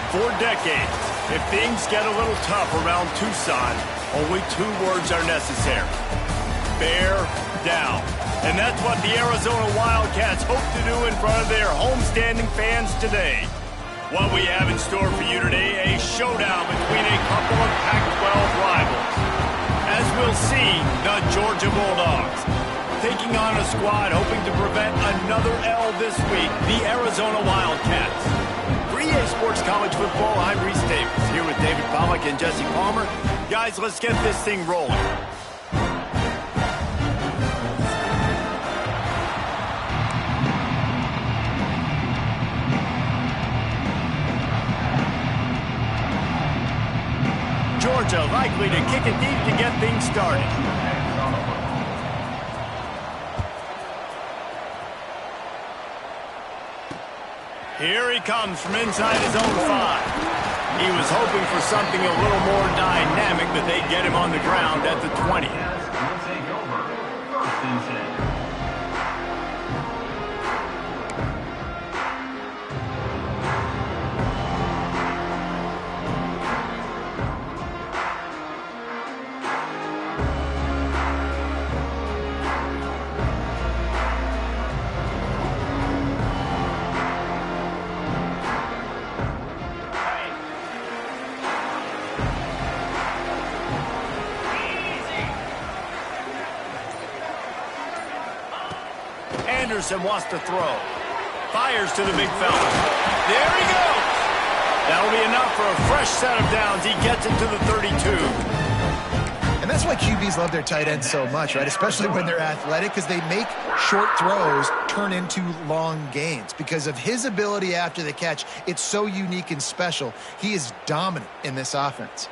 For decades, if things get a little tough around Tucson, only 2 words are necessary. Bear down. And that's what the Arizona Wildcats hope to do in front of their homestanding fans today. What we have in store for you today, a showdown between a couple of Pac-12 rivals. As we'll see, the Georgia Bulldogs taking on a squad hoping to prevent another L this week, the Arizona Wildcats. For EA Sports College Football, I'm Reese Davis, here with David Pollack and Jesse Palmer. Guys, let's get this thing rolling. Georgia likely to kick it deep to get things started. Here he comes from inside his own 5. He was hoping for something a little more dynamic, but they get him on the ground at the 20. Anderson wants to throw. Fires to the big fella. There he goes. That'll be enough for a fresh set of downs. He gets it to the 32. And that's why QBs love their tight ends so much, right? Especially when they're athletic, because they make short throws turn into long gains. Because of his ability after the catch, it's so unique and special. He is dominant in this offense.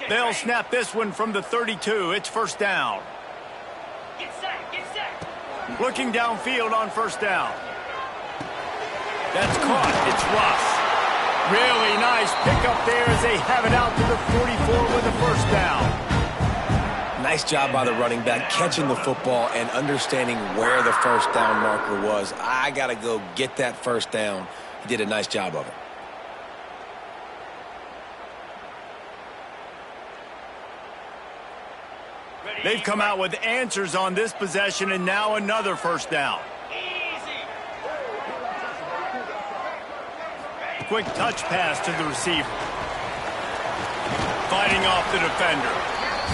They'll snap this one from the 32. It's first down. Get set. Looking downfield on first down. That's caught. It's Russ. Really nice pickup there as they have it out to the 44 with a first down. Nice job by the running back, catching the football and understanding where the first down marker was. I got to go get that first down. He did a nice job of it. They've come out with answers on this possession, and now another first down. Quick touch pass to the receiver. Fighting off the defender.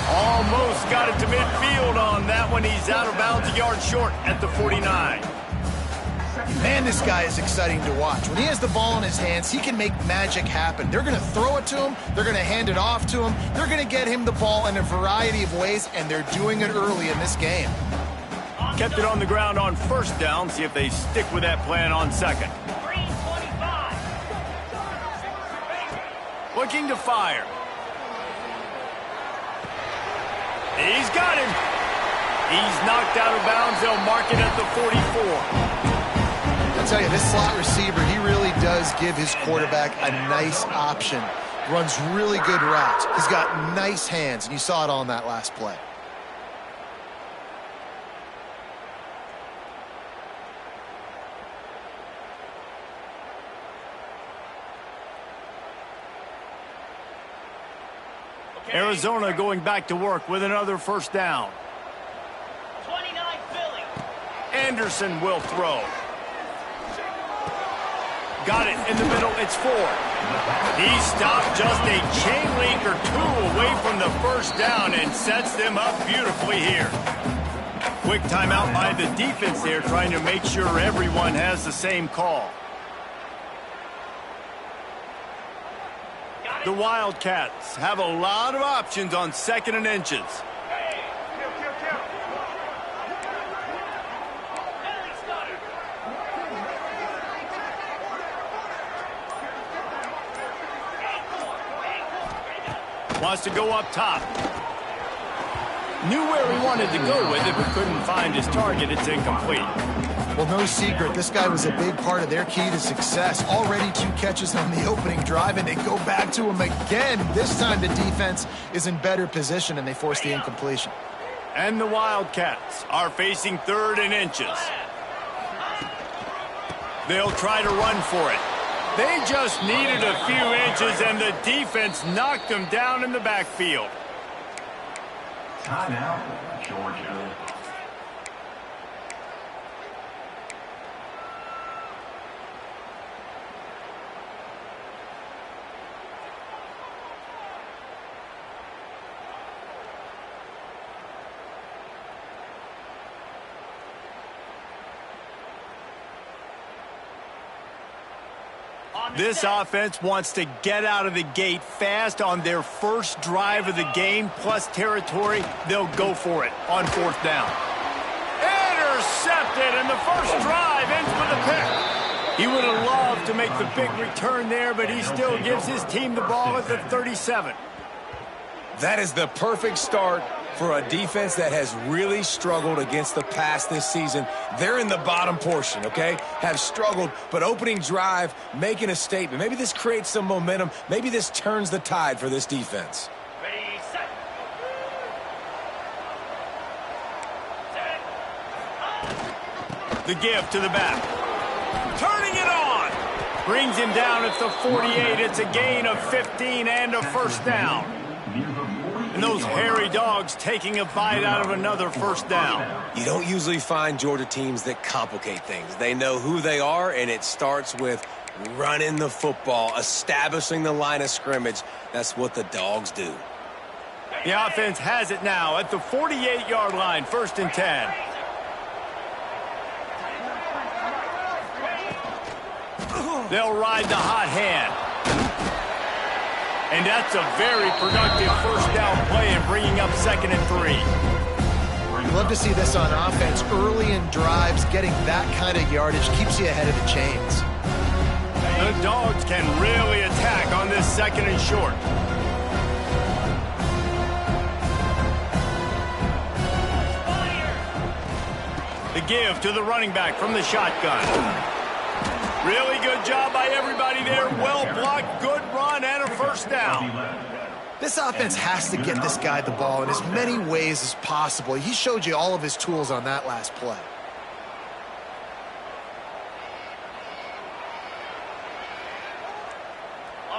Almost got it to midfield on that one. He's out of bounds, a yard short at the 49. Man, this guy is exciting to watch. When he has the ball in his hands, he can make magic happen. They're going to throw it to him. They're going to hand it off to him. They're going to get him the ball in a variety of ways, and they're doing it early in this game. Kept it on the ground on first down. See if they stick with that plan on second. Looking to fire. He's got him. He's knocked out of bounds. They'll mark it at the 44. I'll tell you, this slot receiver, he really does give his quarterback a nice option. Runs really good routes. He's got nice hands, and you saw it on that last play. Arizona going back to work with another first down. 29 Philly. Anderson will throw. Got it in the middle. It's 4. He stopped just a chain link or 2 away from the first down and sets them up beautifully here. Quick timeout by the defense there, trying to make sure everyone has the same call. The Wildcats have a lot of options on second and inches. Wants to go up top. Knew where he wanted to go with it, but couldn't find his target. It's incomplete. Well, no secret, this guy was a big part of their key to success. Already 2 catches on the opening drive, and they go back to him again. This time the defense is in better position, and they force the incompletion. And the Wildcats are facing 3rd and inches. They'll try to run for it. They just needed a few inches, and the defense knocked them down in the backfield. Timeout, Georgia. This offense wants to get out of the gate fast on their first drive of the game, plus territory. They'll go for it on 4th down. Intercepted, and the first drive ends with a pick. He would have loved to make the big return there, but he still gives his team the ball at the 37. That is the perfect start for a defense that has really struggled against the pass this season. They're in the bottom portion, okay? Have struggled, but opening drive, making a statement. Maybe this creates some momentum. Maybe this turns the tide for this defense. Ready, set. The give to the back. Turning it on. Brings him down at the 48. It's a gain of 15 and a first down. And those hairy dogs taking a bite out of another first down. You don't usually find Georgia teams that complicate things. They know who they are, and it starts with running the football, establishing the line of scrimmage. That's what the dogs do. The offense has it now at the 48-yard line, 1st and 10. They'll ride the hot hand. And that's a very productive first down play and bringing up 2nd and 3. You love to see this on offense. Early in drives, getting that kind of yardage keeps you ahead of the chains. The Dogs can really attack on this 2nd and short. The give to the running back from the shotgun. Really good job by everybody there. Well blocked, good run, and a first down. This offense has to get this guy the ball in as many ways as possible. He showed you all of his tools on that last play.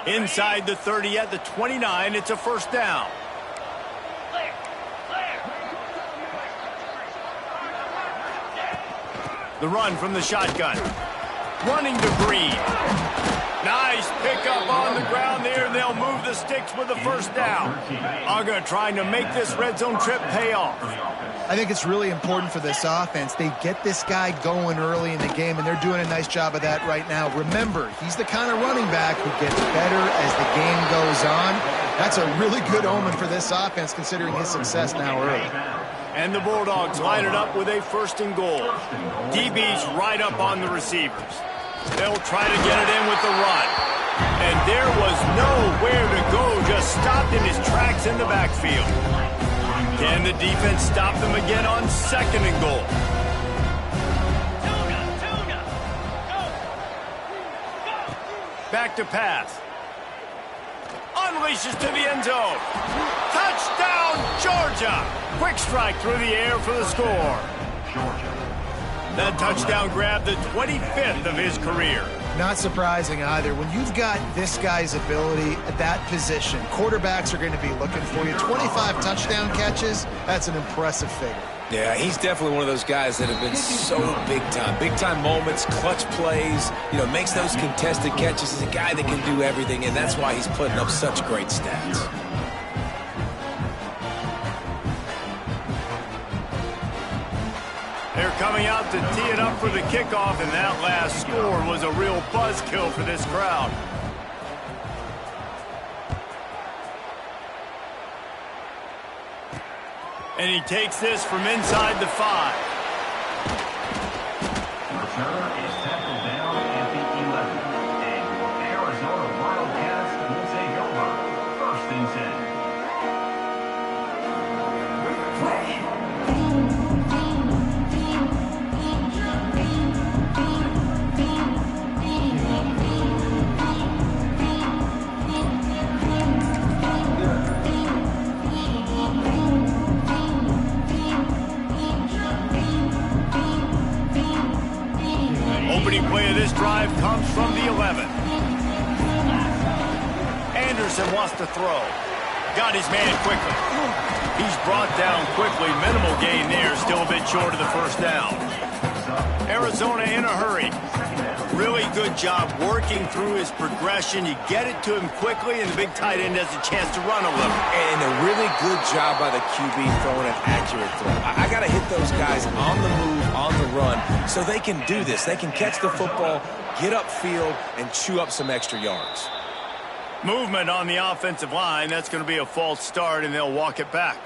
Inside the 30 at the 29, it's a first down. Clear. Clear. The run from the shotgun. Running to Green. Nice pickup on the ground there. They'll move the sticks with the first down. Uga trying to make this red zone trip pay off. I think it's really important for this offense. They get this guy going early in the game, and they're doing a nice job of that right now. Remember, he's the kind of running back who gets better as the game goes on. That's a really good omen for this offense, considering his success now early. And the Bulldogs line it up with a 1st and goal. DB's right up on the receivers. They'll try to get it in with the run. And there was nowhere to go, just stopped in his tracks in the backfield. Can the defense stop them again on 2nd and goal? Tuna. Go. Back to pass. Unleashes to the end zone. Touchdown, Georgia! Quick strike through the air for the score. That touchdown grabbed the 25th of his career. Not surprising either. When you've got this guy's ability at that position, quarterbacks are going to be looking for you. 25 touchdown catches, that's an impressive figure. Yeah, he's definitely one of those guys that have been so big time. Big time moments, clutch plays, makes those contested catches. He's a guy that can do everything, and that's why he's putting up such great stats. They're coming out to tee it up for the kickoff, and that last score was a real buzzkill for this crowd. And he takes this from inside the 5. Returner is tackled down at the 11. And your Arizona Wildcats will take over 1st and 10. opening play of this drive comes from the 11. Anderson wants to throw. Got his man quickly. He's brought down quickly. Minimal gain there. Still a bit short of the first down. Arizona in a hurry. Really good job working through his progression. You get it to him quickly, and the big tight end has a chance to run a little. And a really good job by the QB throwing an accurate throw. I got to hit those guys on the move, on the run, so they can do this. They can catch the football, get upfield, and chew up some extra yards. Movement on the offensive line. That's going to be a false start, and they'll walk it back.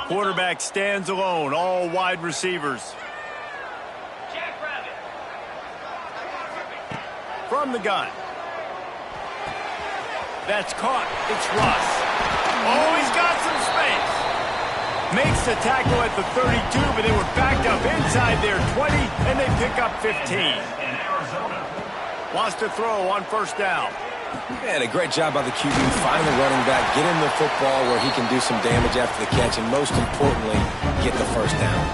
Quarterback stands alone, all wide receivers. Jackrabbit. From the gun. That's caught. It's Russ. Oh, he's got some space. Makes the tackle at the 32, but they were backed up inside their 20, and they pick up 15. In Arizona. Wants to throw on first down. And a great job by the QB, find the running back, get him the football where he can do some damage after the catch, and most importantly, get the first down.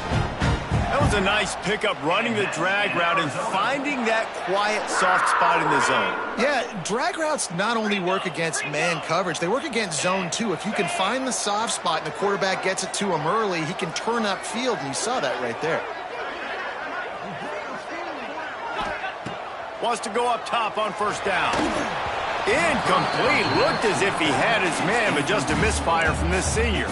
That was a nice pickup, running the drag route and finding that quiet, soft spot in the zone. Yeah, drag routes not only work against man coverage, they work against zone too. If you can find the soft spot and the quarterback gets it to him early, he can turn upfield, and you saw that right there. Wants to go up top on first down. Incomplete. Looked as if he had his man, but just a misfire from this senior.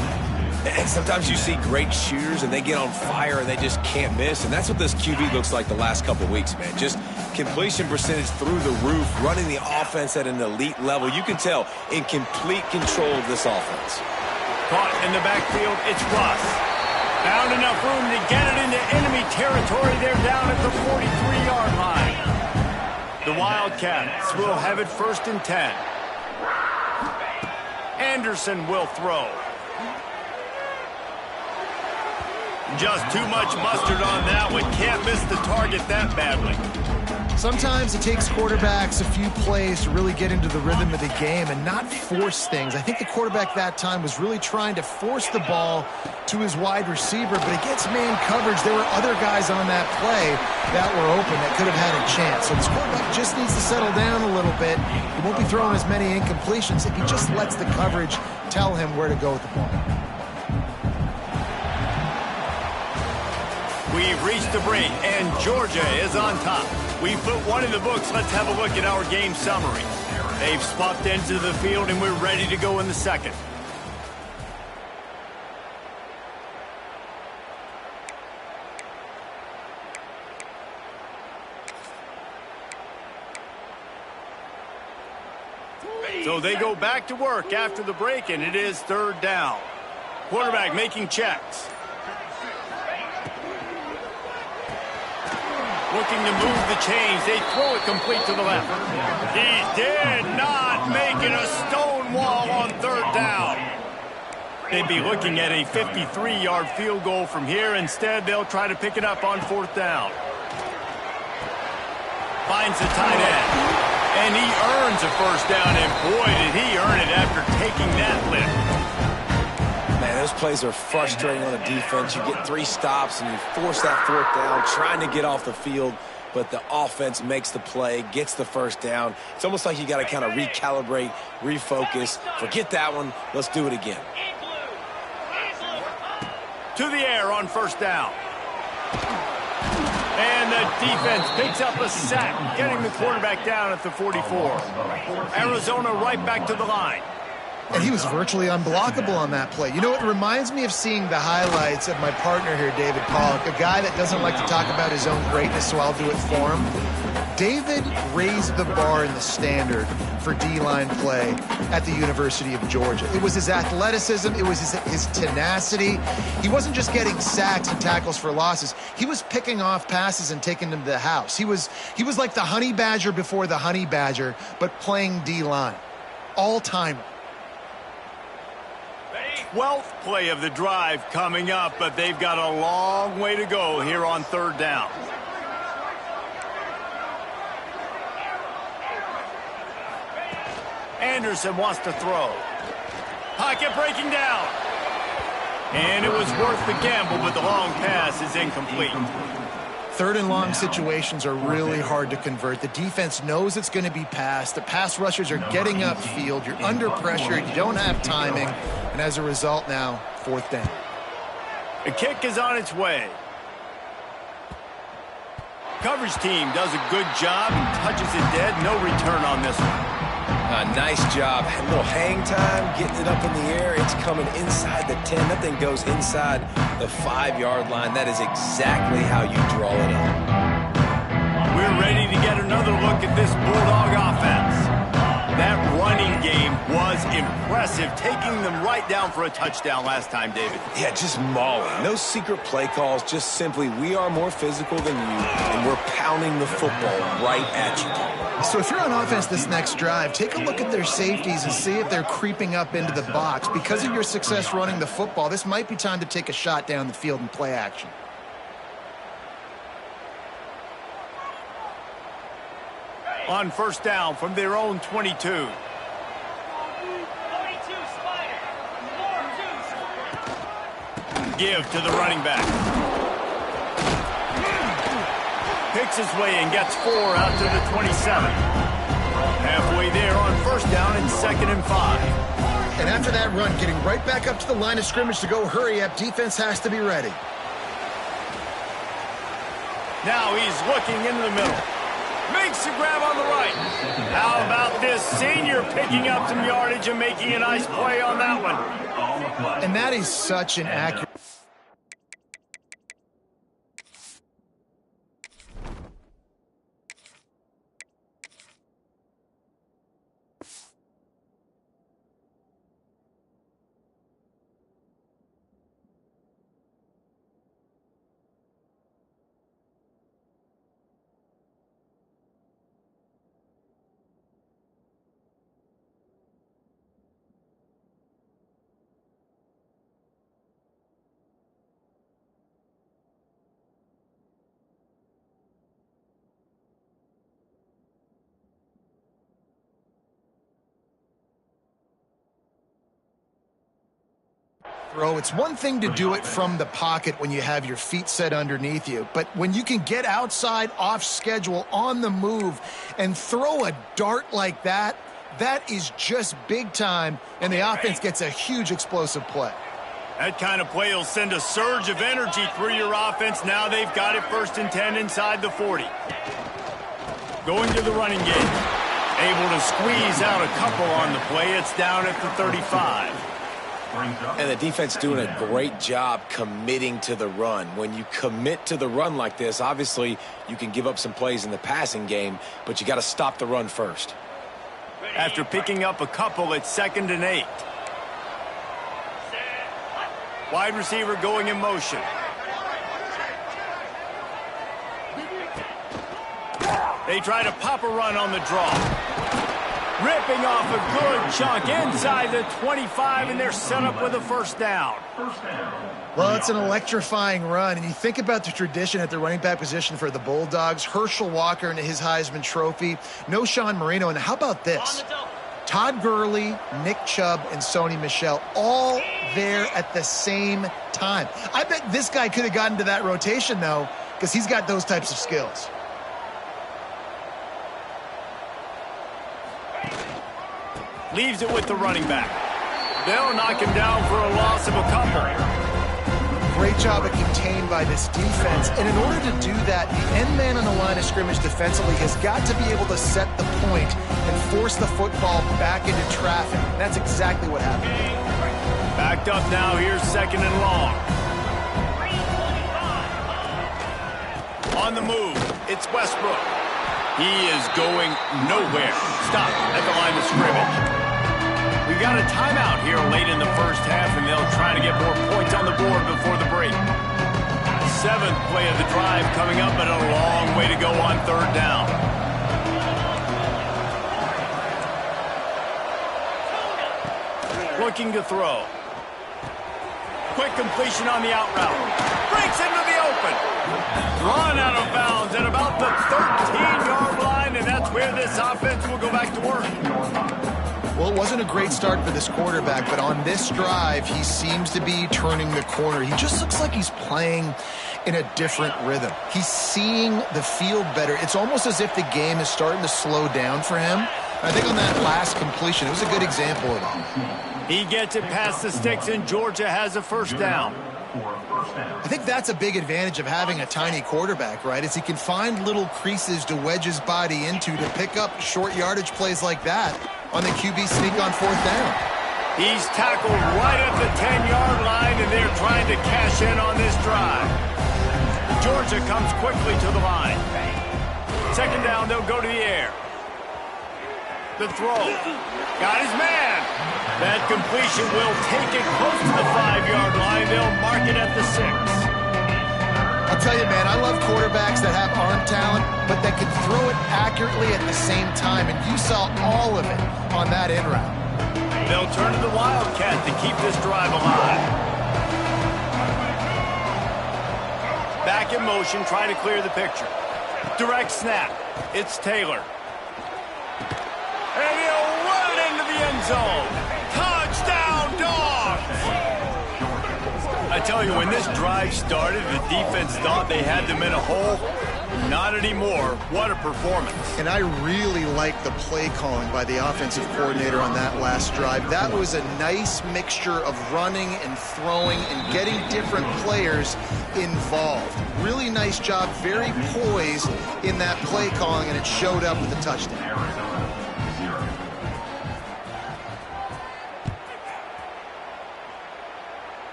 And sometimes you see great shooters, and they get on fire, and they just can't miss. And that's what this QB looks like the last couple weeks, man. Just completion percentage through the roof, running the offense at an elite level. You can tell in complete control of this offense. Caught in the backfield, it's Russ. Found enough room to get it into enemy territory. They're down at the 43-yard line. The Wildcats will have it 1st and 10. Anderson will throw. Just too much mustard on that one. Can't miss the target that badly. Sometimes it takes quarterbacks a few plays to really get into the rhythm of the game and not force things. I think the quarterback that time was really trying to force the ball to his wide receiver, but against man coverage, there were other guys on that play that were open that could have had a chance. So this quarterback just needs to settle down a little bit. He won't be throwing as many incompletions if he just lets the coverage tell him where to go with the ball. We've reached the break, and Georgia is on top. We put one in the books. Let's have a look at our game summary. They've swapped ends of the field, and we're ready to go in the second. So they go back to work after the break, and it is 3rd down. Quarterback making checks. Looking to move the chains. They throw it complete to the left. He did not make it a stone wall on 3rd down. They'd be looking at a 53-yard field goal from here. Instead, they'll try to pick it up on 4th down. Finds the tight end. And he earns a first down, and boy, did he earn it after taking that lift. Man, those plays are frustrating on a defense. You get 3 stops, and you force that 4th down, trying to get off the field, but the offense makes the play, gets the first down. It's almost like you got to kind of recalibrate, refocus. Forget that one. Let's do it again. To the air on first down. And the defense picks up a sack, getting the quarterback down at the 44. Arizona right back to the line. And he was virtually unblockable on that play. You know, it reminds me of seeing the highlights of my partner here, David Pollock, a guy that doesn't like to talk about his own greatness, so I'll do it for him. David raised the bar in the standard for D-line play at the University of Georgia. It was his athleticism. It was his tenacity. He wasn't just getting sacks and tackles for losses. He was picking off passes and taking them to the house. He was like the honey badger before the honey badger, but playing D-line. All-timer. 12th play of the drive coming up, but they've got a long way to go here on 3rd down. Anderson wants to throw. Pocket breaking down. And it was worth the gamble, but the long pass is incomplete. Third and long situations are really hard to convert. The defense knows it's going to be passed. The pass rushers are getting upfield. You're under pressure. You don't have timing. And as a result now, fourth down. The kick is on its way. Coverage team does a good job and touches it dead. No return on this one. Nice job. A little hang time, getting it up in the air. It's coming inside the 10. That thing goes inside the 5-yard line. That is exactly how you draw it up. We're ready to get another look at this Bulldog offense. That running game was impressive, taking them right down for a touchdown last time, David. Yeah, just mauling. No secret play calls, just simply we are more physical than you, and we're pounding the football right at you. So if you're on offense this next drive, take a look at their safeties and see if they're creeping up into the box. Because of your success running the football, this might be time to take a shot down the field and play action. On first down from their own 22. 42 Spider. 4-2. Give to the running back. Picks his way and gets 4 out to the 27. Halfway there on first down and 2nd and 5. And after that run, getting right back up to the line of scrimmage to go hurry up, defense has to be ready. Now he's looking into the middle. Makes the grab on the right. How about this senior picking up some yardage and making a nice play on that one? And that is such an accurate... It's one thing to do it from the pocket when you have your feet set underneath you, but when you can get outside, off schedule, on the move, and throw a dart like that, that is just big time, and the offense gets a huge explosive play. That kind of play will send a surge of energy through your offense. Now they've got it 1st and 10 inside the 40. Going to the running game. Able to squeeze out a couple on the play. It's down at the 35. And the defense doing a great job committing to the run. When you commit to the run like this, obviously you can give up some plays in the passing game, but you got to stop the run first. After picking up a couple, it's 2nd and 8. Wide receiver going in motion. They try to pop a run on the draw. Ripping off a good chunk inside the 25, and they're set up with a first down. Well, it's an electrifying run, and you think about the tradition at the running back position for the Bulldogs. Herschel Walker and his Heisman Trophy. No Sean Marino, and how about this? Todd Gurley, Nick Chubb, and Sony Michel all there at the same time. I bet this guy could have gotten to that rotation, though, because he's got those types of skills. Leaves it with the running back. They'll knock him down for a loss of a couple. Great job at contained by this defense. And in order to do that, the end man on the line of scrimmage defensively has got to be able to set the point and force the football back into traffic. And that's exactly what happened. Backed up now. Here's 2nd and long. On the move, it's Westbrook. He is going nowhere. Stop at the line of scrimmage. We got a timeout here late in the first half, and they'll try to get more points on the board before the break. 7th play of the drive coming up, but a long way to go on 3rd down. Looking to throw. Quick completion on the out route. Breaks into the open. Run out of bounds at about the 13-yard line, and that's where this offense will go back to work. Well, it wasn't a great start for this quarterback, but on this drive, he seems to be turning the corner. He just looks like he's playing in a different rhythm. He's seeing the field better. It's almost as if the game is starting to slow down for him. I think on that last completion, it was a good example of that. He gets it past the sticks, and Georgia has a first down. I think that's a big advantage of having a tiny quarterback, right? Is he can find little creases to wedge his body into to pick up short yardage plays like that on the QB sneak on fourth down. He's tackled right at the 10-yard line, and they're trying to cash in on this drive. Georgia comes quickly to the line. Second down, they'll go to the air. The throw. Got his man. That completion will take it close to the 5-yard line. They'll mark it at the 6. I'll tell you, man, I love quarterbacks that have arm talent, but that can throw it accurately at the same time, and you saw all of it on that in route. They'll turn to the Wildcat to keep this drive alive. Back in motion, trying to clear the picture. Direct snap. It's Taylor. And he'll run it into the end zone. Touchdown, Dogs! I tell you, when this drive started, the defense thought they had them in a hole. Not anymore. What a performance. And I really like the play calling by the offensive coordinator on that last drive. That was a nice mixture of running and throwing and getting different players involved. Really nice job, very poised in that play calling, and it showed up with a touchdown.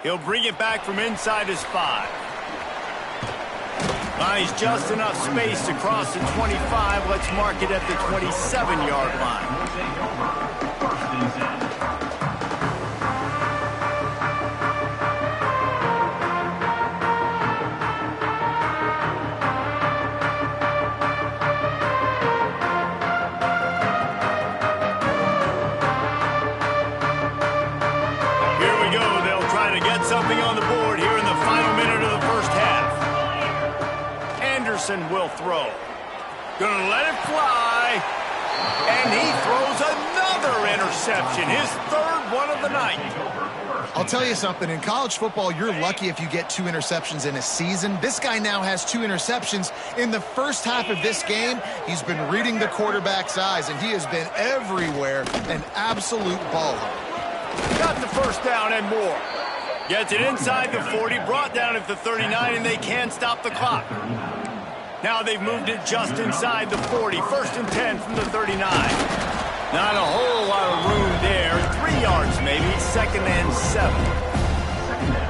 He'll bring it back from inside his 5. Buys just enough space to cross the 25. Let's mark it at the 27-yard line. First and 10. Something on the board here in the final minute of the first half. Anderson will throw. Gonna let it fly. And he throws another interception. His third one of the night. I'll tell you something. In college football, you're lucky if you get 2 interceptions in a season. This guy now has 2 interceptions. In the first half of this game, he's been reading the quarterback's eyes, and he has been everywhere, an absolute ball hawk. Got the first down and more. Gets it inside the 40, brought down at the 39, and they can't stop the clock. Now they've moved it just inside the 40. First and 10 from the 39. Not a whole lot of room there. 3 yards maybe. Second and 7.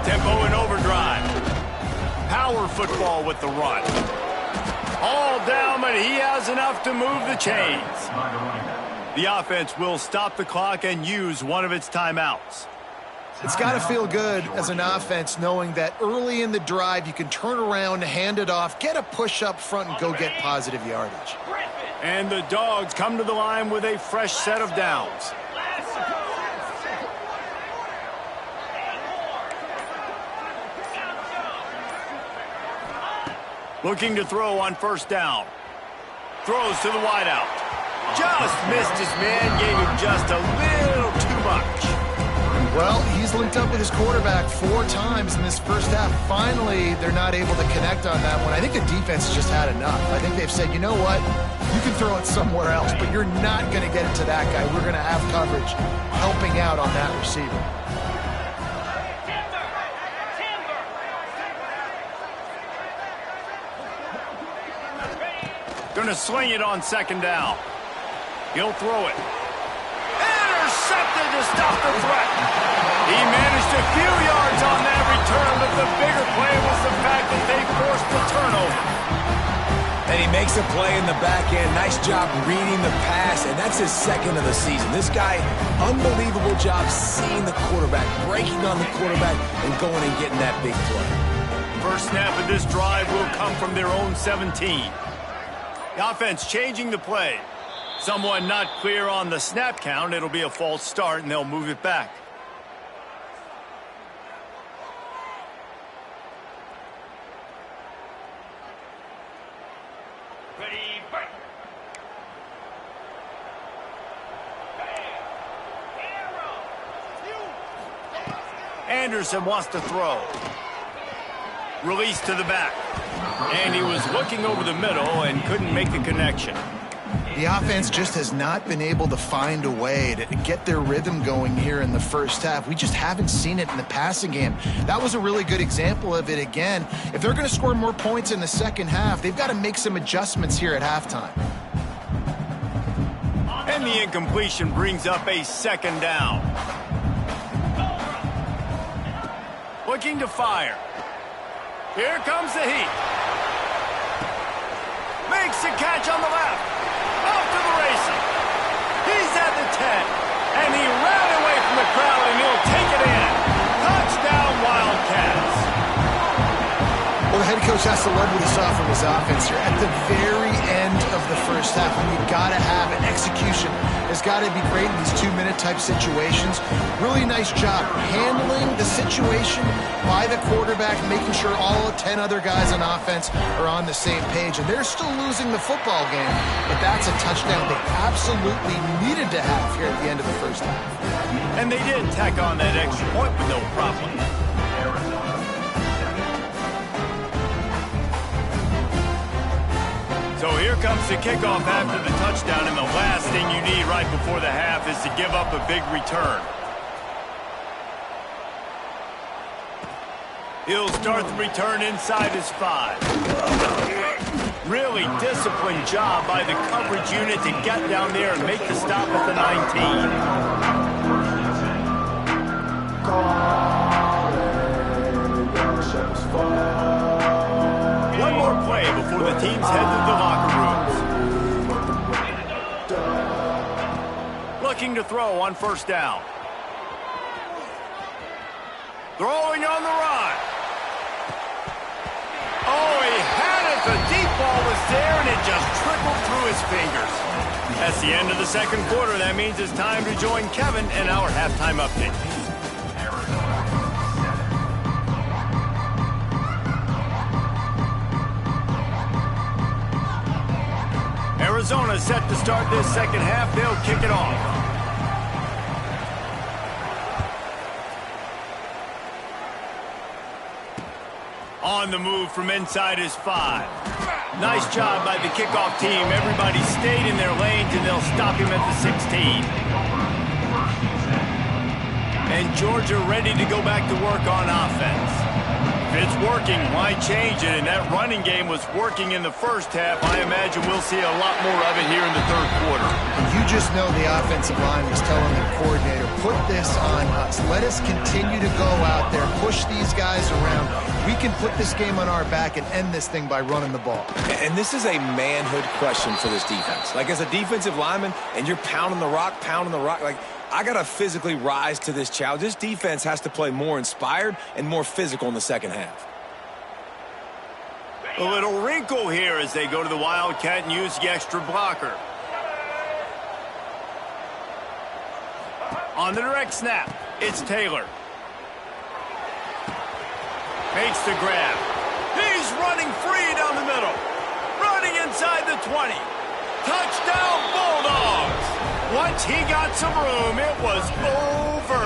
Tempo in overdrive. Power football with the run. All down, but he has enough to move the chains. The offense will stop the clock and use one of its timeouts. It's got to feel good as an offense knowing that early in the drive you can turn around, hand it off, get a push up front, and go get positive yardage. And the Dogs come to the line with a fresh set of downs. Looking to throw on first down. Throws to the wideout. Just missed his man, gave him just a little too much. Well, he's linked up with his quarterback 4 times in this first half. Finally, they're not able to connect on that one. I think the defense has just had enough. I think they've said, you know what? You can throw it somewhere else, but you're not going to get it to that guy. We're going to have coverage helping out on that receiver. Going to sling it on second down. He'll throw it. Intercepted to stop the threat. He managed a few yards on that return, but the bigger play was the fact that they forced the turnover. And he makes a play in the back end. Nice job reading the pass, and that's his second of the season. This guy, unbelievable job seeing the quarterback, breaking on the quarterback, and going and getting that big play. First snap of this drive will come from their own 17. The offense changing the play. Someone not clear on the snap count. It'll be a false start, and they'll move it back. Ready, break. Anderson wants to throw. Release to the back. And he was looking over the middle and couldn't make the connection. The offense just has not been able to find a way to get their rhythm going here in the first half. We just haven't seen it in the passing game. That was a really good example of it again. If they're going to score more points in the second half, they've got to make some adjustments here at halftime. And the incompletion brings up a second down. Looking to fire. Here comes the heat. Makes the catch on the left. Off to the races. He's at the 10. And he ran away from the crowd, and he'll take it in. Touchdown, Wildcats. Well, the head coach has to love what he saw from his offense here. At the very end of the first half, when you got to have it, execution has got to be great in these two-minute type situations. Really nice job handling the situation by the quarterback, making sure all 10 other guys on offense are on the same page. And they're still losing the football game, but that's a touchdown they absolutely needed to have here at the end of the first half. And they did tack on that extra point with no problem. So here comes the kickoff after the touchdown, and the last thing you need right before the half is to give up a big return. He'll start the return inside his 5. Really disciplined job by the coverage unit to get down there and make the stop at the 19. One more play before the teams head to the locker rooms. Looking to throw on first down. Throwing on the run. Oh, he had it. The deep ball was there, and it just trickled through his fingers. That's the end of the second quarter. That means it's time to join Kevin in our halftime update. Arizona set to start this second half. They'll kick it off. On the move from inside his 5. Nice job by the kickoff team. Everybody stayed in their lanes, and they'll stop him at the 16. And Georgia ready to go back to work on offense. If it's working, why change it? And that running game was working in the first half. I imagine we'll see a lot more of it here in the third quarter. You just know the offensive line was telling their coordinator, put this on us. Let us continue to go out there, push these guys around. We can put this game on our back and end this thing by running the ball. And this is a manhood question for this defense. Like, as a defensive lineman, and you're pounding the rock, like, I got to physically rise to this challenge. This defense has to play more inspired and more physical in the second half. A little wrinkle here as they go to the Wildcat and use the extra blocker. On the direct snap, it's Taylor. Makes the grab. He's running free down the middle. Running inside the 20. Touchdown, Bulldogs! Once he got some room, it was over.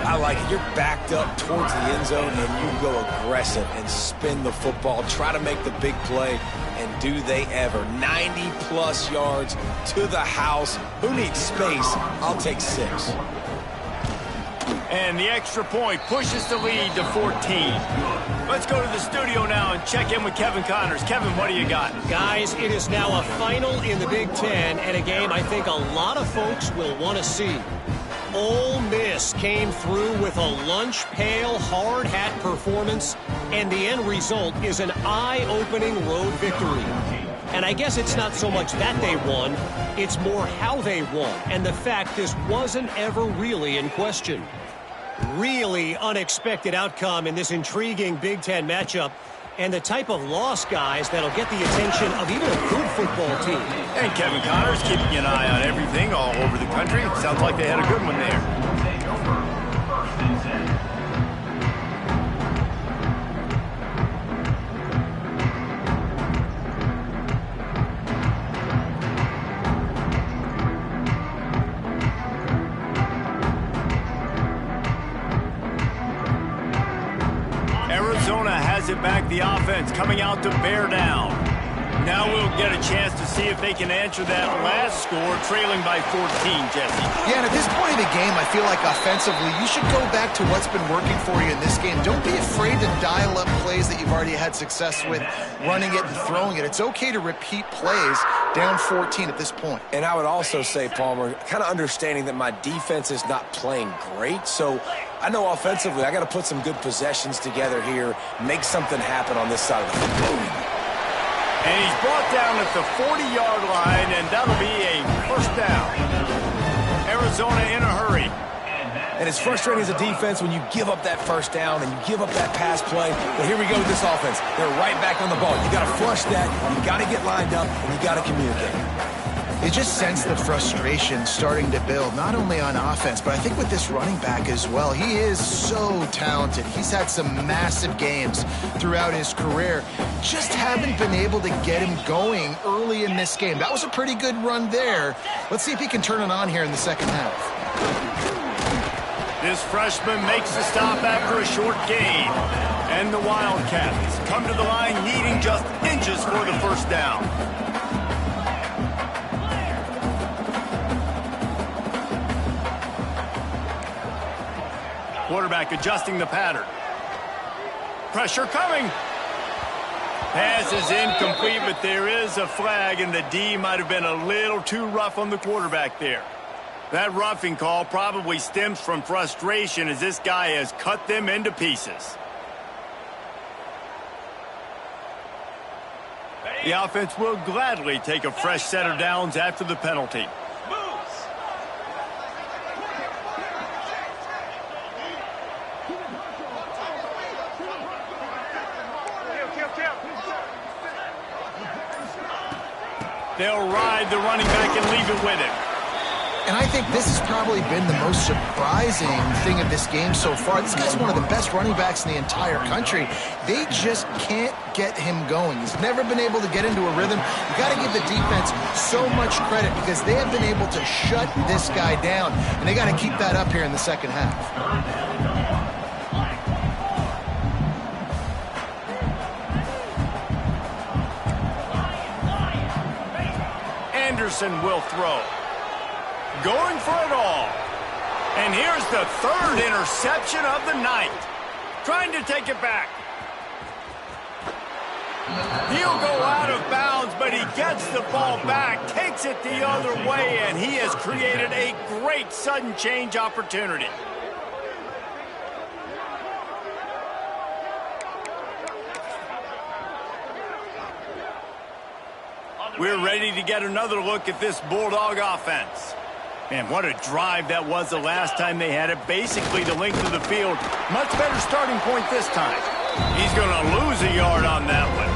I like it. You're backed up towards the end zone, and you go aggressive and spin the football, try to make the big play, and do they ever. 90-plus yards to the house. Who needs space? I'll take 6. And the extra point pushes the lead to 14. Let's go to the studio now and check in with Kevin Connors. Kevin, what do you got? Guys, it is now a final in the Big Ten, and a game I think a lot of folks will want to see. Ole Miss came through with a lunch pail hard hat performance, and the end result is an eye-opening road victory. And I guess it's not so much that they won, it's more how they won, and the fact this wasn't ever really in question. Really unexpected outcome in this intriguing Big Ten matchup, and the type of loss, guys, that'll get the attention of even a good football team. And Kevin Connors keeping an eye on everything all over the country. Sounds like they had a good one there. Has it back, the offense coming out to bear down. Now we'll get a chance to see if they can answer that last score, trailing by 14, Jesse. Yeah, and at this point of the game, I feel like offensively, you should go back to what's been working for you in this game. Don't be afraid to dial up plays that you've already had success with, running it and throwing it. It's okay to repeat plays down 14 at this point. And I would also say, Palmer, kind of understanding that my defense is not playing great, so I know offensively I got to put some good possessions together here, make something happen on this side of the field. And he's brought down at the 40-yard line, and that'll be a first down. Arizona in a hurry. And it's frustrating as a defense when you give up that first down and you give up that pass play. But here we go with this offense. They're right back on the ball. You got to flush that, you got to get lined up, and you got to communicate. You just sense the frustration starting to build, not only on offense, but I think with this running back as well. He is so talented. He's had some massive games throughout his career. Just haven't been able to get him going early in this game. That was a pretty good run there. Let's see if he can turn it on here in the second half. This freshman makes the stop after a short gain. And the Wildcats come to the line needing just inches for the first down. Quarterback adjusting the pattern. Pressure coming. Pass is incomplete, but there is a flag, and the D might have been a little too rough on the quarterback there. That roughing call probably stems from frustration as this guy has cut them into pieces. The offense will gladly take a fresh set of downs after the penalty. They'll ride the running back and leave it with him. And I think this has probably been the most surprising thing of this game so far. This guy's one of the best running backs in the entire country. They just can't get him going. He's never been able to get into a rhythm. You got to give the defense so much credit because they have been able to shut this guy down. And they got to keep that up here in the second half. Anderson will throw. Going for it all. And here's the third interception of the night. Trying to take it back. He'll go out of bounds, but he gets the ball back, takes it the other way, and he has created a great sudden change opportunity. We're ready to get another look at this Bulldog offense. Man, what a drive that was the last time they had it. Basically the length of the field. Much better starting point this time. He's going to lose a yard on that one.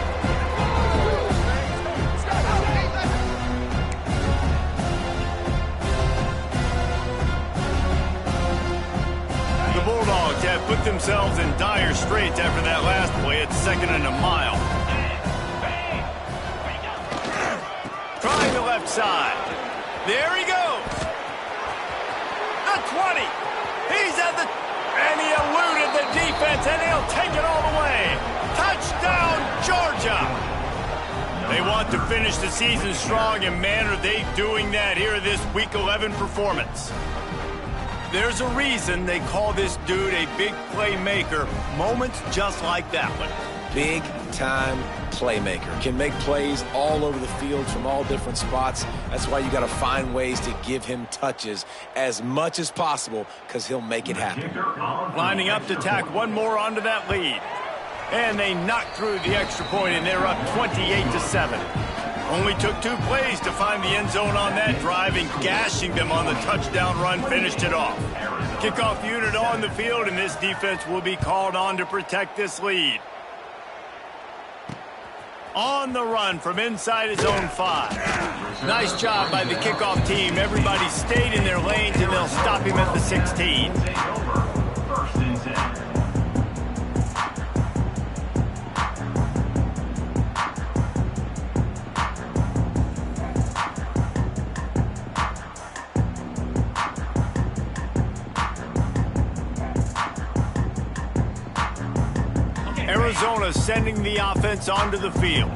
The Bulldogs have put themselves in dire straits after that last play. It's 2nd and a mile. Trying the left side. There he goes. The 20. He's at the... And he eluded the defense, and he'll take it all the way. Touchdown, Georgia. They want to finish the season strong, and man, are they doing that here in this Week 11 performance. There's a reason they call this dude a big playmaker. Moments just like that one. Big-time playmaker. Can make plays all over the field from all different spots. That's why you got to find ways to give him touches as much as possible because he'll make it happen. Lining up to tack one more onto that lead. And they knock through the extra point, and they're up 28-7. Only took 2 plays to find the end zone on that drive, and gashing them on the touchdown run finished it off. Kickoff unit on the field, and this defense will be called on to protect this lead. On the run from inside his own 5. Nice job by the kickoff team. Everybody stayed in their lanes, and they'll stop him at the 16. First and 10. Arizona sending the offense onto the field.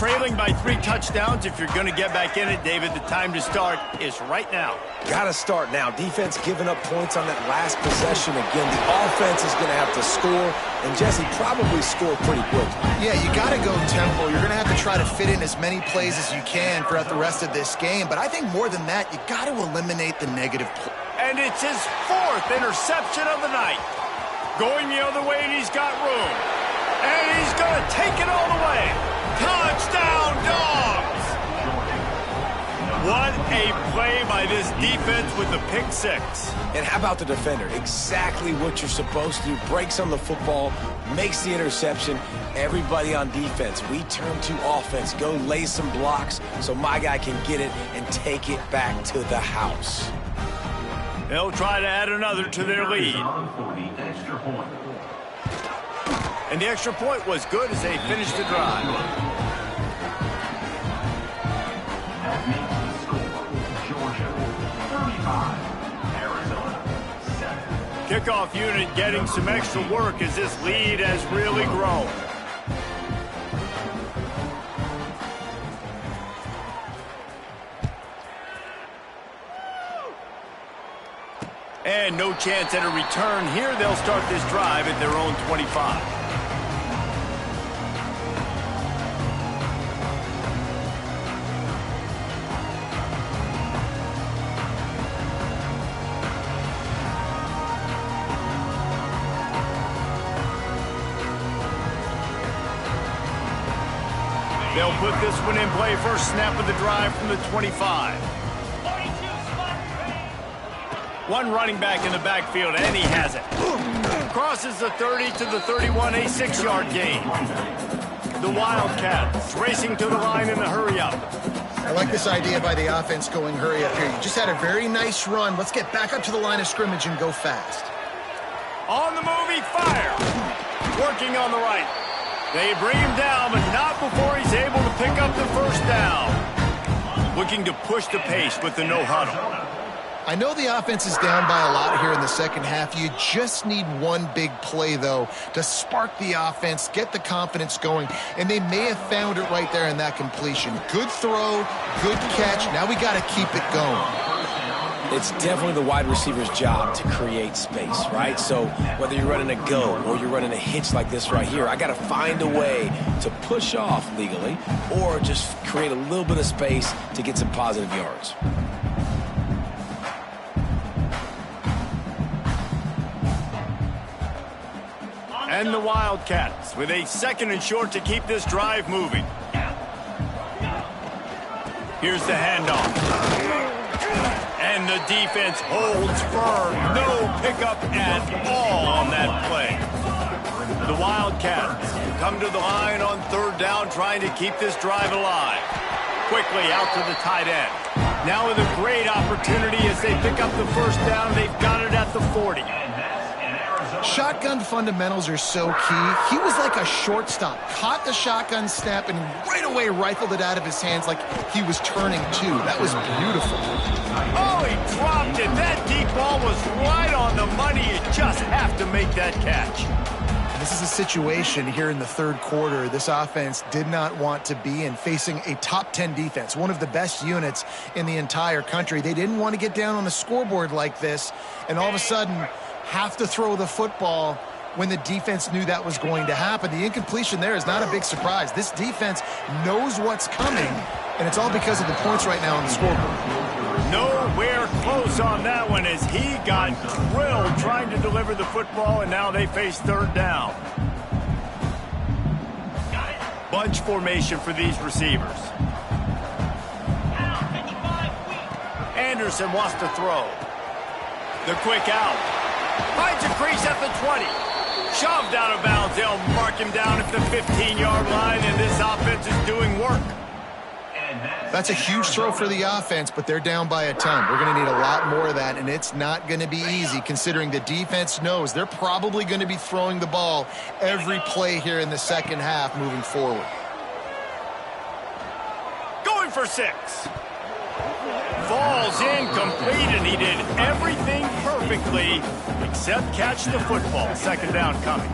Trailing by 3 touchdowns. If you're going to get back in it, David, the time to start is right now. Got to start now. Defense giving up points on that last possession. Again, the offense is going to have to score, and Jesse probably score pretty quickly. Yeah, you got to go tempo. You're going to have to try to fit in as many plays as you can throughout the rest of this game. But I think more than that, you got to eliminate the negative play. And it's his 4th interception of the night. Going the other way, and he's got room. And he's going to take it all the way. Touchdown, Dogs! What a play by this defense with the pick 6. And how about the defender? Exactly what you're supposed to do. Breaks on the football, makes the interception. Everybody on defense, we turn to offense. Go lay some blocks so my guy can get it and take it back to the house. They'll try to add another to their lead. And the extra point was good as they finished the drive. That makes the score Georgia 35, Arizona 7. Kickoff unit getting some extra work as this lead has really grown. And no chance at a return here. They'll start this drive at their own 25. They'll put this one in play. First snap of the drive from the 25. One running back in the backfield, and he has it. Crosses the 30 to the 31, a 6-yard gain. The Wildcats racing to the line in a hurry-up. I like this idea by the offense going hurry up here. You just had a very nice run. Let's get back up to the line of scrimmage and go fast. On the move, he fires. Working on the right. They bring him down, but not before he's able to pick up the first down. Looking to push the pace with the no huddle. I know the offense is down by a lot here in the second half. You just need one big play, though, to spark the offense, get the confidence going, and they may have found it right there in that completion. Good throw, good catch. Now we got to keep it going. It's definitely the wide receiver's job to create space, right? So whether you're running a go or you're running a hitch like this right here, I got to find a way to push off legally or just create a little bit of space to get some positive yards. And the Wildcats with a 2nd and short to keep this drive moving. Here's the handoff. And the defense holds firm. No pickup at all on that play. The Wildcats come to the line on 3rd down, trying to keep this drive alive. Quickly out to the tight end. Now with a great opportunity as they pick up the first down. They've got it at the 40. Shotgun fundamentals are so key. He was like a shortstop. Caught the shotgun snap and right away rifled it out of his hands like he was turning two. That was beautiful. Oh, he dropped it. That deep ball was right on the money. You just have to make that catch. This is a situation here in the 3rd quarter this offense did not want to be in, facing a top 10 defense, one of the best units in the entire country. They didn't want to get down on the scoreboard like this, and all of a sudden have to throw the football when the defense knew that was going to happen. The incompletion there is not a big surprise. This defense knows what's coming, and it's all because of the points right now on the scoreboard. Nowhere close on that one as he got drilled trying to deliver the football, and now they face 3rd down. Bunch formation for these receivers. Anderson wants to throw. The quick out. Finds a crease at the 20. Shoved out of bounds. They'll mark him down at the 15-yard line, and this offense is doing work. That's a huge throw for the offense, but they're down by a ton. We're going to need a lot more of that, and it's not going to be easy considering the defense knows they're probably going to be throwing the ball every play here in the second half moving forward. Going for 6. Falls incomplete, and he did everything perfectly except catch the football. 2nd down coming.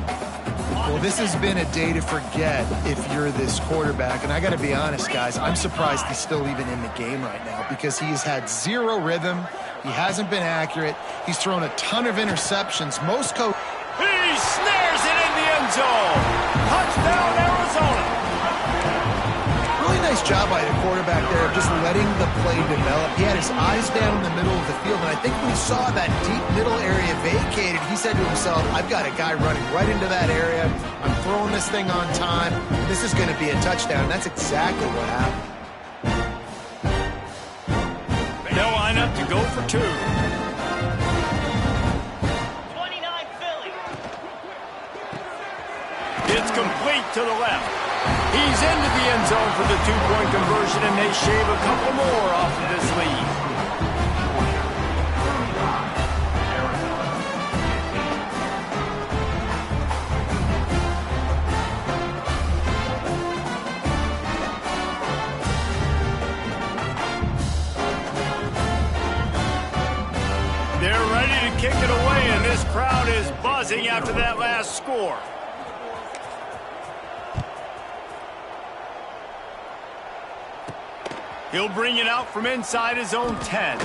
Well, this has been a day to forget if you're this quarterback. And I got to be honest, guys, I'm surprised he's still even in the game right now because he has had zero rhythm. He hasn't been accurate. He's thrown a ton of interceptions. Most coaches... He snares it in the end zone. Touchdown, Arizona. Really nice job by the quarterback there of just letting the play develop. He had his eyes down in the middle of the field, and I think when he saw that deep middle area vacated, he said to himself, I've got a guy running right into that area. I'm throwing this thing on time. This is going to be a touchdown. That's exactly what happened. They'll line up to go for 2. 29 Philly. It's complete to the left. He's into the end zone for the 2-point conversion, and they shave a couple more off of this lead. They're ready to kick it away, and this crowd is buzzing after that last score. He'll bring it out from inside his own 10.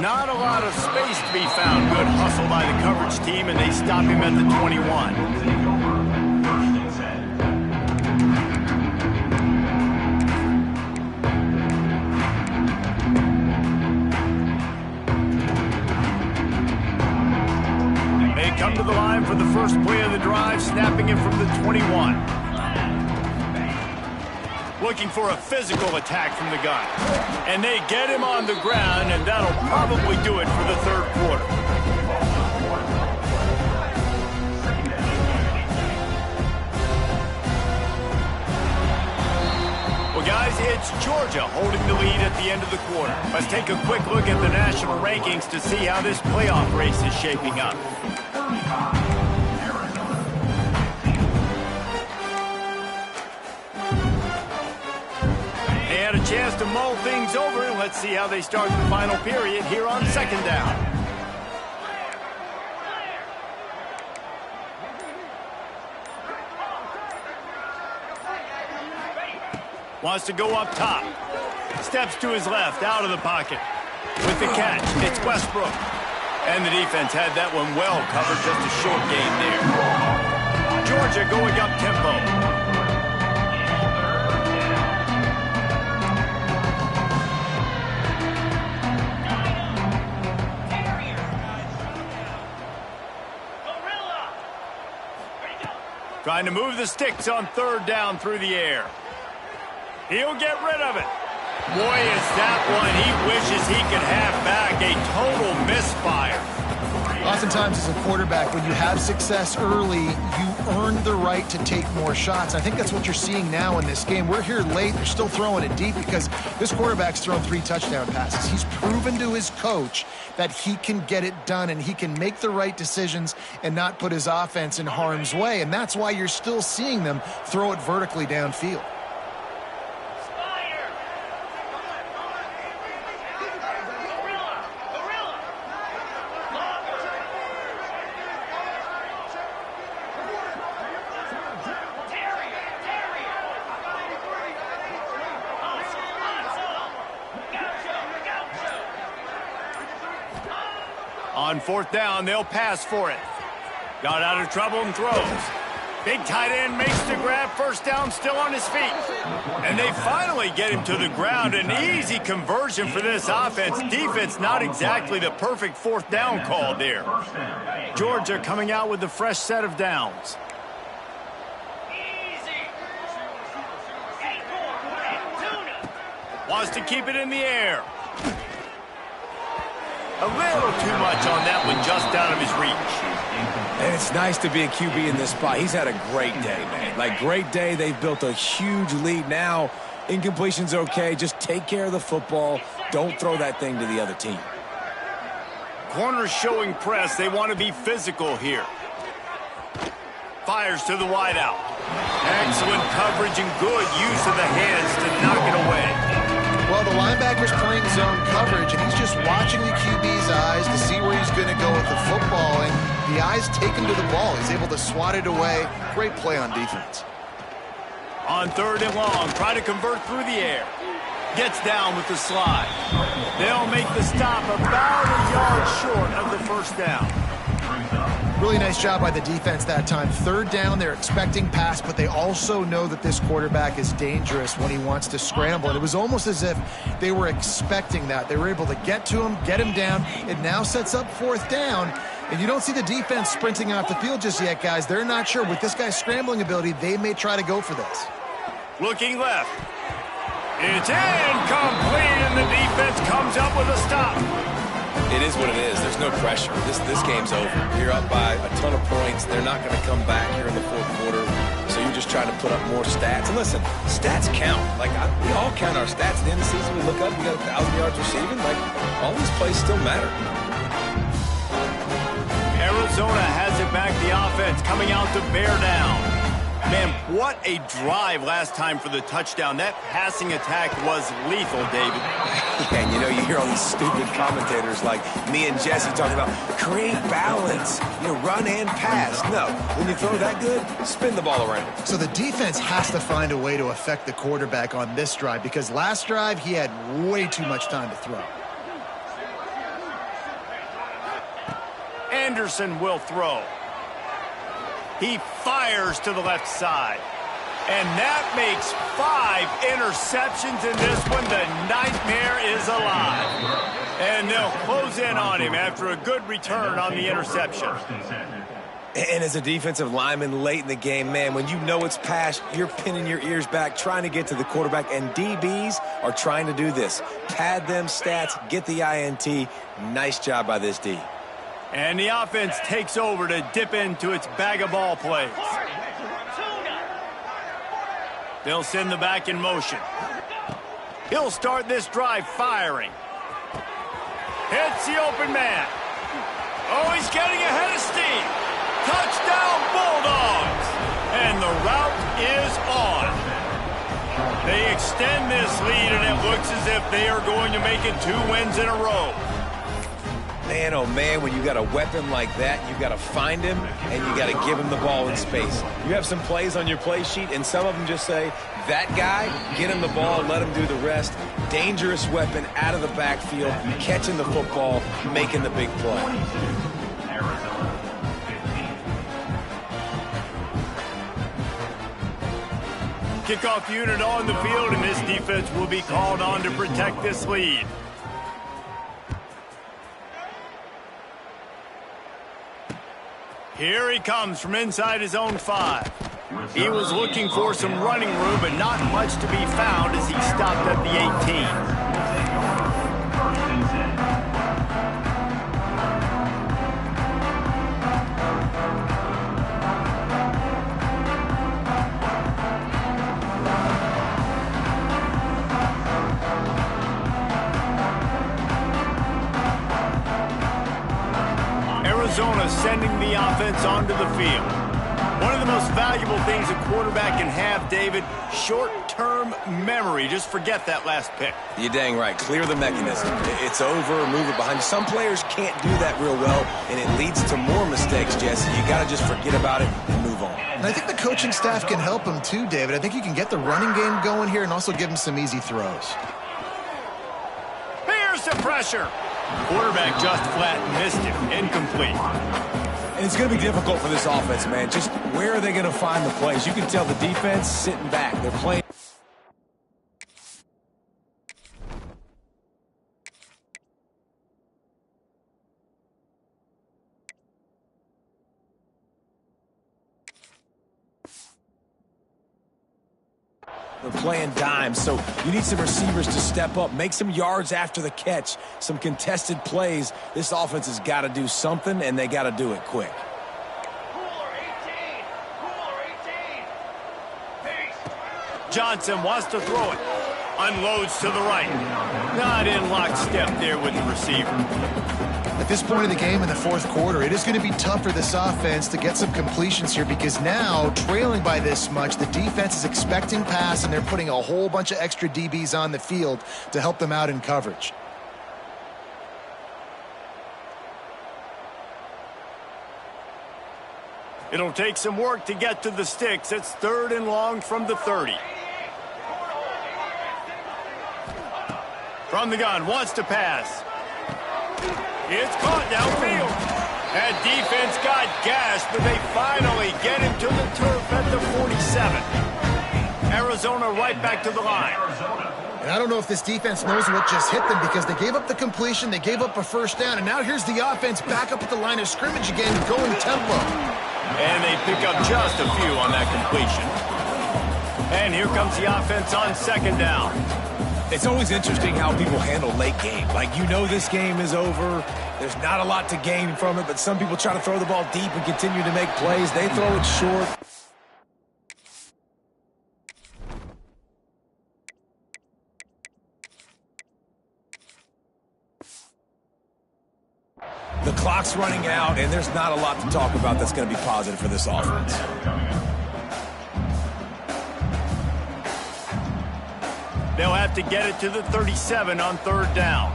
Not a lot of space to be found. Good hustle by the coverage team, and they stop him at the 21. They come to the line for the first play of the drive, snapping it from the 21. Looking for a physical attack from the gun. And they get him on the ground, and that'll probably do it for the third quarter. Well, guys, it's Georgia holding the lead at the end of the quarter. Let's take a quick look at the national rankings to see how this playoff race is shaping up. Had a chance to mull things over, and let's see how they start the final period here on second down. Wants to go up top. Steps to his left, out of the pocket. With the catch, it's Westbrook. And the defense had that one well covered, just a short gain there. Georgia going up tempo. Trying to move the sticks on third down through the air. He'll get rid of it. Boy, is that one he wishes he could have back. A total misfire. Oftentimes as a quarterback, when you have success early, you earn the right to take more shots. I think that's what you're seeing now in this game. We're here late. They're still throwing it deep because this quarterback's thrown 3 touchdown passes. He's proven to his coach that he can get it done and he can make the right decisions and not put his offense in harm's way. And that's why you're still seeing them throw it vertically downfield. On fourth down, they'll pass for it. Got out of trouble and throws. Big tight end makes the grab. First down, still on his feet. And they finally get him to the ground. An easy conversion for this offense. Defense, not exactly the perfect fourth down call there. Georgia coming out with a fresh set of downs. Wants to keep it in the air. A little too much on that one, just out of his reach. And it's nice to be a QB in this spot. He's had a great day, man. Like, great day. They've built a huge lead now. Incompletion's okay. Just take care of the football. Don't throw that thing to the other team. Corners showing press. They want to be physical here. Fires to the wideout. Excellent coverage and good use of the hands to knock it away. Well, the linebacker's playing zone coverage, and he's just watching the QB's eyes to see where he's going to go with the football. And The eyes take him to the ball. He's able to swat it away. Great play on defense. On 3rd and long, try to convert through the air. Gets down with the slide. They'll make the stop about a yard short of the first down. Really nice job by the defense that time. 3rd down, they're expecting pass, but they also know that this quarterback is dangerous when he wants to scramble. And it was almost as if they were expecting that. They were able to get to him, get him down. It now sets up 4th down. And you don't see the defense sprinting off the field just yet, guys. They're not sure. With this guy's scrambling ability, they may try to go for this. Looking left. It's incomplete, and the defense comes up with a stop. It is what it is. There's no pressure. This game's over. You're up by a ton of points. They're not going to come back here in the 4th quarter. So you're just trying to put up more stats. And listen, stats count. We all count our stats. At the end of the season, we look up, we got 1,000 yards receiving. All these plays still matter. Arizona has it back, the offense coming out to bear down. Man, what a drive last time for the touchdown. That passing attack was lethal, David. Yeah, and you hear all these stupid commentators like me and Jesse talking about create balance, run and pass. No, when you throw that good, spin the ball around. So the defense has to find a way to affect the quarterback on this drive because last drive he had way too much time to throw. Anderson will throw. He fires to the left side. And that makes 5 interceptions in this one. The nightmare is alive. And they'll close in on him after a good return on the interception. And as a defensive lineman late in the game, man, when you know it's past, you're pinning your ears back, trying to get to the quarterback, and DBs are trying to do this. Pad them stats, get the INT. Nice job by this D. And the offense takes over to dip into its bag of ball plays. They'll send the back in motion. He'll start this drive firing. Hits the open man. Oh, he's getting ahead of steam. Touchdown Bulldogs. And the route is on. They extend this lead, and it looks as if they are going to make it 2 wins in a row. Man, oh man, when you got a weapon like that, you got to find him and you got to give him the ball in space. You have some plays on your play sheet, and some of them just say, that guy, get him the ball, let him do the rest. Dangerous weapon out of the backfield, catching the football, making the big play. Arizona, 15. Kickoff unit on the field, and this defense will be called on to protect this lead. Here he comes from inside his own 5. He was looking for some running room, but not much to be found as he stopped at the 18. Arizona sending the offense onto the field. One of the most valuable things a quarterback can have, David, short-term memory. Just forget that last pick. You're dang right. Clear the mechanism. It's over, move it behind you. Some players can't do that real well, and it leads to more mistakes, Jesse. You got to just forget about it and move on. And I think the coaching staff can help him too, David. I think you can get the running game going here and also give him some easy throws. Here's the pressure. Quarterback just flat missed it. Incomplete. And it's going to be difficult for this offense, man. Just where are they going to find the plays? You can tell the defense sitting back. They're playing. They're playing dime, so you need some receivers to step up, make some yards after the catch, some contested plays. This offense has got to do something, and they got to do it quick. Johnson wants to throw it. Unloads to the right. Not in lockstep there with the receiver. At this point of the game in the 4th quarter, it is going to be tough for this offense to get some completions here because now, trailing by this much, the defense is expecting pass, and they're putting a whole bunch of extra DBs on the field to help them out in coverage. It'll take some work to get to the sticks. It's 3rd and long from the 30. From the gun, wants to pass. It's caught downfield. That defense got gashed, but they finally get him to the turf at the 47. Arizona right back to the line. And I don't know if this defense knows what just hit them because they gave up the completion, they gave up a first down, and now here's the offense back up at the line of scrimmage again, going tempo. And they pick up just a few on that completion. And here comes the offense on 2nd down. It's always interesting how people handle late game. Like, you know this game is over. There's not a lot to gain from it, but some people try to throw the ball deep and continue to make plays. They throw it short. The clock's running out, and there's not a lot to talk about that's going to be positive for this offense. They'll have to get it to the 37 on 3rd down.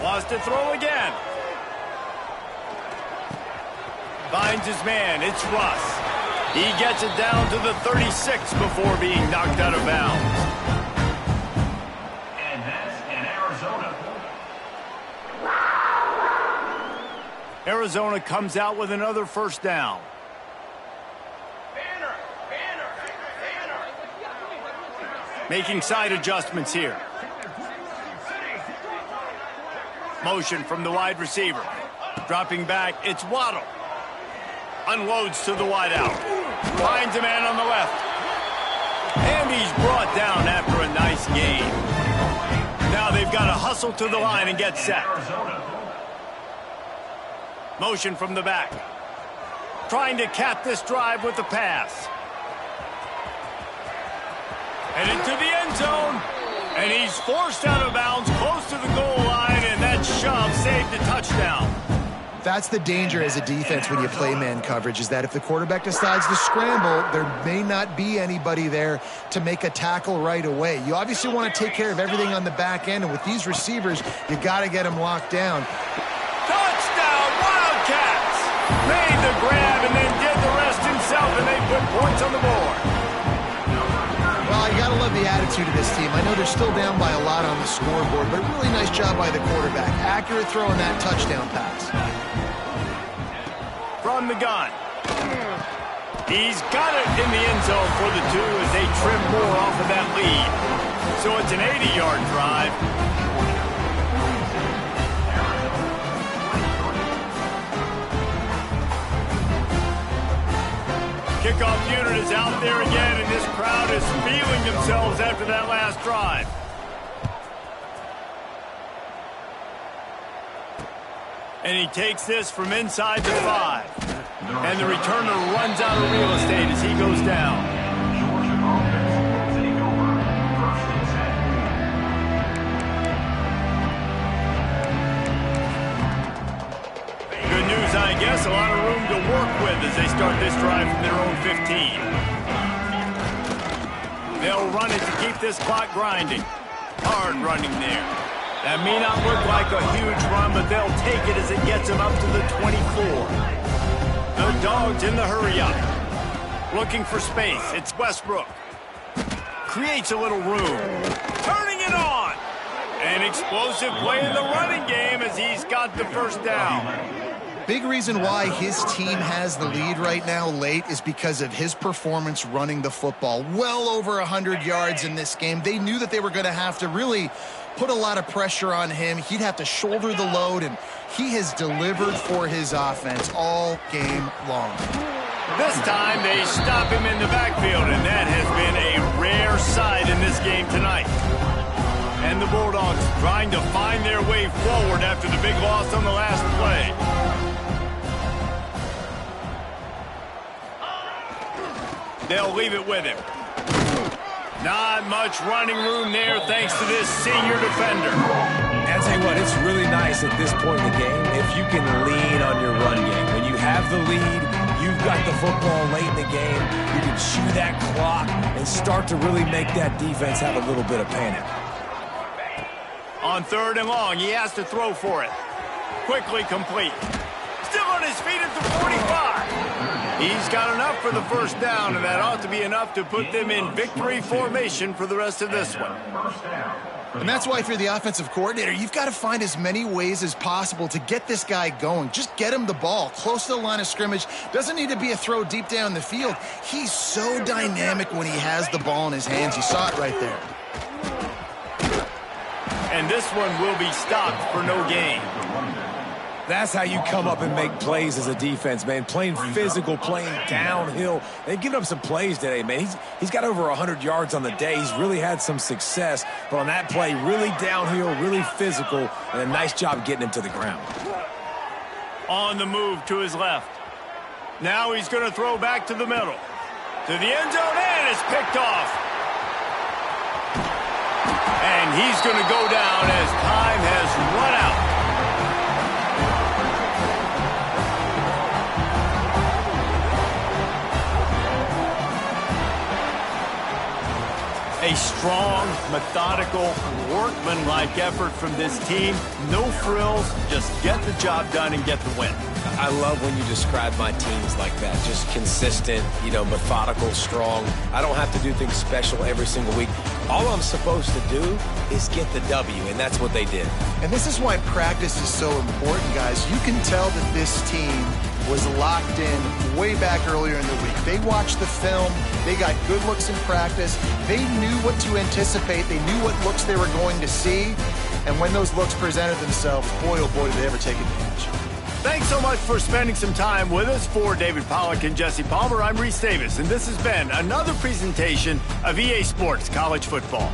Wants to throw again. Finds his man. It's Russ. He gets it down to the 36 before being knocked out of bounds. And that's in Arizona. Arizona comes out with another first down. Making side adjustments here. Motion from the wide receiver. Dropping back, it's Waddle. Unloads to the wideout. Finds a man on the left. And he's brought down after a nice gain. Now they've got to hustle to the line and get set. Motion from the back. Trying to cap this drive with the pass. And into the end zone. And he's forced out of bounds close to the goal line, and that shove saved a touchdown. That's the danger as a defense when you play man coverage, is that if the quarterback decides to scramble, there may not be anybody there to make a tackle right away. You obviously want to take care of everything on the back end, and with these receivers, you got to get them locked down. Touchdown, Wildcats! Made the grab and then did the rest himself, and they put points on the board. Well, you got to love the attitude of this team. I know they're still down by a lot on the scoreboard, but a really nice job by the quarterback. Accurate throw on that touchdown pass. From the gun. He's got it in the end zone for the 2 as they trim more off of that lead. So it's an 80-yard drive. Kickoff unit is out there again, and this crowd is feeling themselves after that last drive. And he takes this from inside the 5. And the returner runs out of real estate as he goes down. Georgia offense will take over 1st and 10. Good news, I guess. A lot of room to work with as they start this drive from their own 15. They'll run it to keep this clock grinding. Hard running there. That may not look like a huge run, but they'll take it as it gets them up to the 24. The Dogs in the hurry up. Looking for space. It's Westbrook. Creates a little room. Turning it on. An explosive play in the running game as he's got the first down. Big reason why his team has the lead right now late is because of his performance running the football. Well over 100 yards in this game. They knew that they were going to have to really put a lot of pressure on him. He'd have to shoulder the load, and he has delivered for his offense all game long. This time they stop him in the backfield, and that has been a rare sight in this game tonight. And the Bulldogs trying to find their way forward after the big loss on the last play. They'll leave it with him. Not much running room there thanks to this senior defender. I'll tell you what, it's really nice at this point in the game if you can lean on your run game. When you have the lead, you've got the football late in the game, you can chew that clock and start to really make that defense have a little bit of panic. On 3rd and long, he has to throw for it. Quickly complete. Still on his feet at the 45. He's got enough for the first down, and that ought to be enough to put them in victory formation for the rest of this one. And that's why if you're the offensive coordinator, you've got to find as many ways as possible to get this guy going. Just get him the ball close to the line of scrimmage. Doesn't need to be a throw deep down the field. He's so dynamic when he has the ball in his hands. You saw it right there. And this one will be stopped for no gain. That's how you come up and make plays as a defense, man. Playing physical, playing downhill. They've given up some plays today, man. He's got over 100 yards on the day. He's really had some success. But on that play, really downhill, really physical, and a nice job getting him to the ground. On the move to his left. Now he's going to throw back to the middle. To the end zone, and it's picked off. And he's going to go down as time has run out. A strong, methodical, workman-like effort from this team. No frills, just get the job done and get the win. I love when you describe my teams like that. Just consistent, methodical, strong. I don't have to do things special every single week. All I'm supposed to do is get the W, and that's what they did. And this is why practice is so important, guys. You can tell that this team was locked in way back earlier in the week. They watched the film. They got good looks in practice. They knew what to anticipate. They knew what looks they were going to see. And when those looks presented themselves, boy, oh boy, did they ever take advantage. Thanks so much for spending some time with us. For David Pollack and Jesse Palmer, I'm Reese Davis, and this has been another presentation of EA Sports College Football.